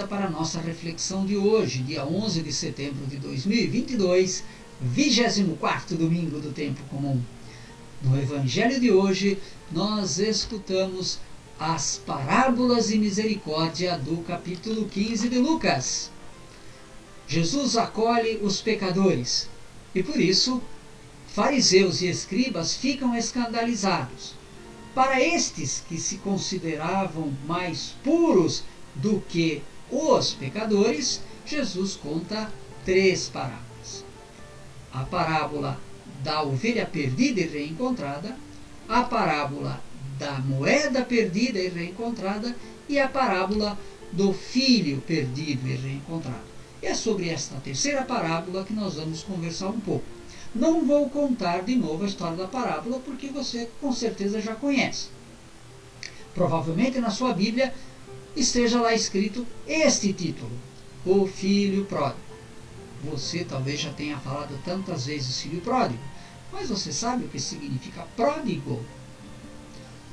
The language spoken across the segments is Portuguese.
bem-vinda para a nossa reflexão de hoje, dia 11 de setembro de 2022, 24º domingo do Tempo Comum. No Evangelho de hoje, nós escutamos as parábolas de misericórdia do capítulo 15 de Lucas. Jesus acolhe os pecadores e, por isso, fariseus e escribas ficam escandalizados. Para estes que se consideravam mais puros do que os pecadores, Jesus conta 3 parábolas. A parábola da ovelha perdida e reencontrada, a parábola da moeda perdida e reencontrada e a parábola do filho perdido e reencontrado. É sobre esta terceira parábola que nós vamos conversar um pouco. Não vou contar de novo a história da parábola, porque você com certeza já conhece. Provavelmente na sua Bíblia esteja lá escrito este título: O Filho Pródigo. Você talvez já tenha falado tantas vezes filho pródigo, mas você sabe o que significa pródigo?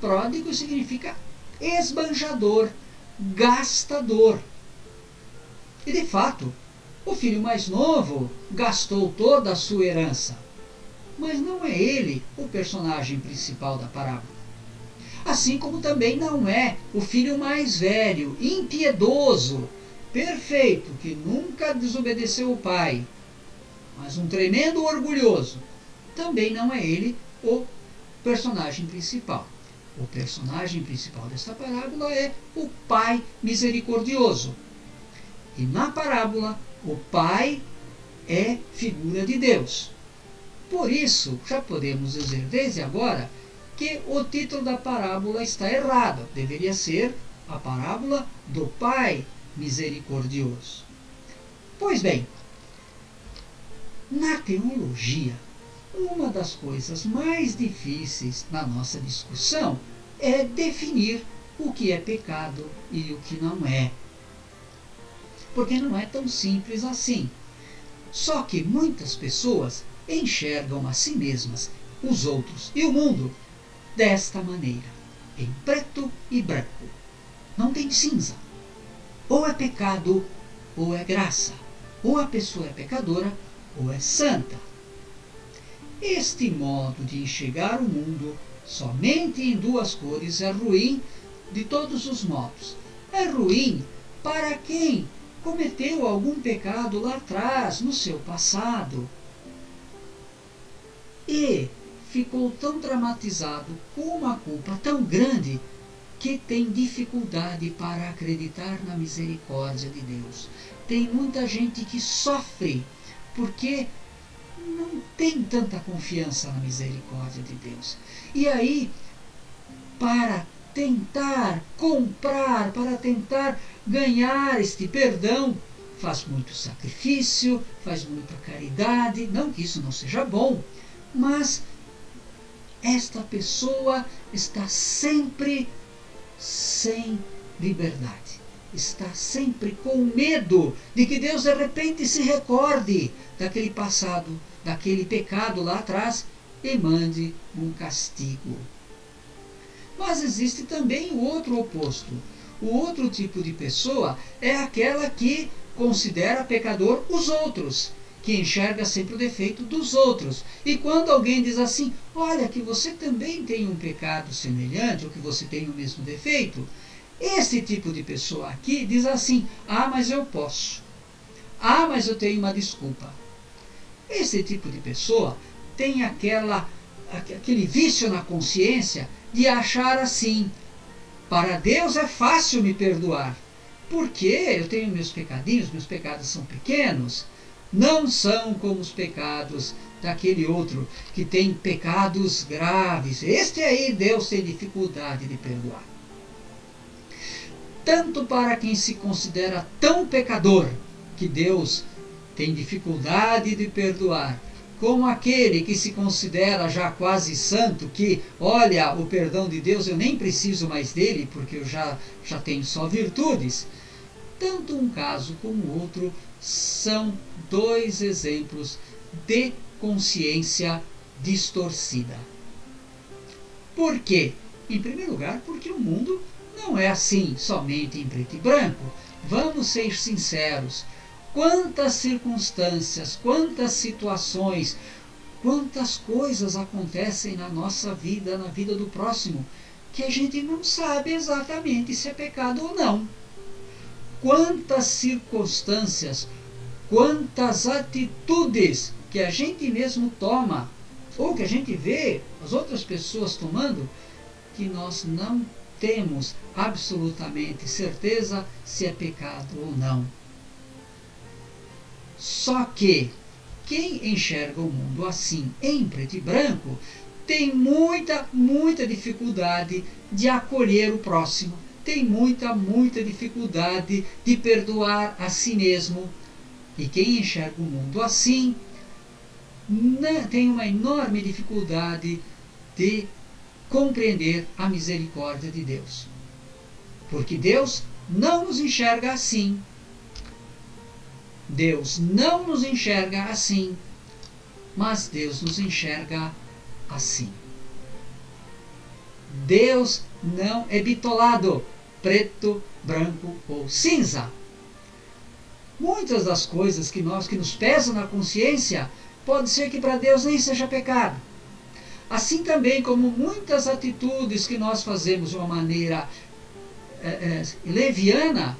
Pródigo significa esbanjador, gastador. E de fato, o filho mais novo gastou toda a sua herança. Mas não é ele o personagem principal da parábola. Assim como também não é o filho mais velho, impiedoso, perfeito, que nunca desobedeceu o pai, mas um tremendo orgulhoso. Também não é ele o personagem principal. O personagem principal desta parábola é o pai misericordioso. E na parábola, o pai é figura de Deus. Por isso, já podemos dizer desde agora que o título da parábola está errado. Deveria ser a parábola do pai misericordioso. Pois bem, na teologia, uma das coisas mais difíceis na nossa discussão é definir o que é pecado e o que não é. Porque não é tão simples assim. Só que muitas pessoas enxergam a si mesmas, os outros e o mundo desta maneira, em preto e branco. Não tem cinza. Ou é pecado, ou é graça. Ou a pessoa é pecadora, ou é santa. Este modo de enxergar o mundo somente em 2 cores é ruim de todos os modos. É ruim para quem cometeu algum pecado lá atrás, no seu passado, e ficou tão traumatizado com uma culpa tão grande que tem dificuldade para acreditar na misericórdia de Deus. Tem muita gente que sofre porque não tem tanta confiança na misericórdia de Deus. E aí, para tentar comprar, para tentar ganhar este perdão, faz muito sacrifício, faz muita caridade. Não que isso não seja bom, mas esta pessoa está sempre sem liberdade. Está sempre com medo de que Deus de repente se recorde daquele passado, daquele pecado lá atrás e mande um castigo. Mas existe também o outro oposto. O outro tipo de pessoa é aquela que considera pecador os outros, que enxerga sempre o defeito dos outros. E quando alguém diz assim: olha, que você também tem um pecado semelhante, ou que você tem o mesmo defeito, esse tipo de pessoa aqui diz assim: ah, mas eu posso. Ah, mas eu tenho uma desculpa. Esse tipo de pessoa tem aquele vício na consciência de achar assim: para Deus é fácil me perdoar, porque eu tenho meus pecadinhos, meus pecados são pequenos, não são como os pecados daquele outro que tem pecados graves. Este aí Deus tem dificuldade de perdoar. Tanto para quem se considera tão pecador que Deus tem dificuldade de perdoar, como aquele que se considera já quase santo, que, olha, o perdão de Deus eu nem preciso mais dele, porque eu já tenho só virtudes. Tanto um caso como o outro são 2 exemplos de consciência distorcida. Por quê? Em primeiro lugar, porque o mundo não é assim somente em preto e branco. vamos ser sinceros, quantas circunstâncias, quantas situações, quantas coisas acontecem na nossa vida, na vida do próximo, que a gente não sabe exatamente se é pecado ou não. Quantas circunstâncias, quantas atitudes que a gente mesmo toma, ou que a gente vê as outras pessoas tomando, que nós não temos absolutamente certeza se é pecado ou não. Só que quem enxerga o mundo assim, em preto e branco, tem muita dificuldade de acolher o próximo, tem muita dificuldade de perdoar a si mesmo. E quem enxerga o mundo assim tem uma enorme dificuldade de compreender a misericórdia de Deus. Porque Deus não nos enxerga assim. Deus não nos enxerga assim, mas Deus nos enxerga assim. Deus não é bitolado, preto, branco ou cinza. Muitas das coisas que nos pesam na consciência, pode ser que para Deus nem seja pecado. Assim também como muitas atitudes que nós fazemos de uma maneira leviana,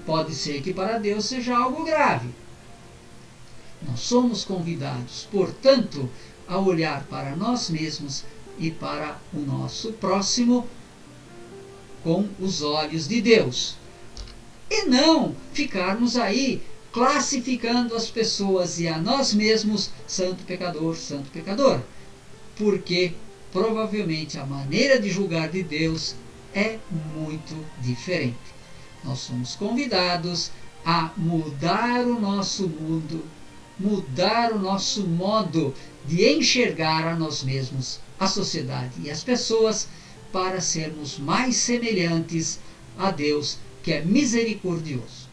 pode ser que para Deus seja algo grave. Nós somos convidados, portanto, a olhar para nós mesmos e para o nosso próximo com os olhos de Deus. E não ficarmos aí classificando as pessoas e a nós mesmos, santo pecador, porque provavelmente a maneira de julgar de Deus é muito diferente. Nós somos convidados a mudar o nosso mundo, mudar o nosso modo de enxergar a nós mesmos, a sociedade e as pessoas, para sermos mais semelhantes a Deus, que é misericordioso.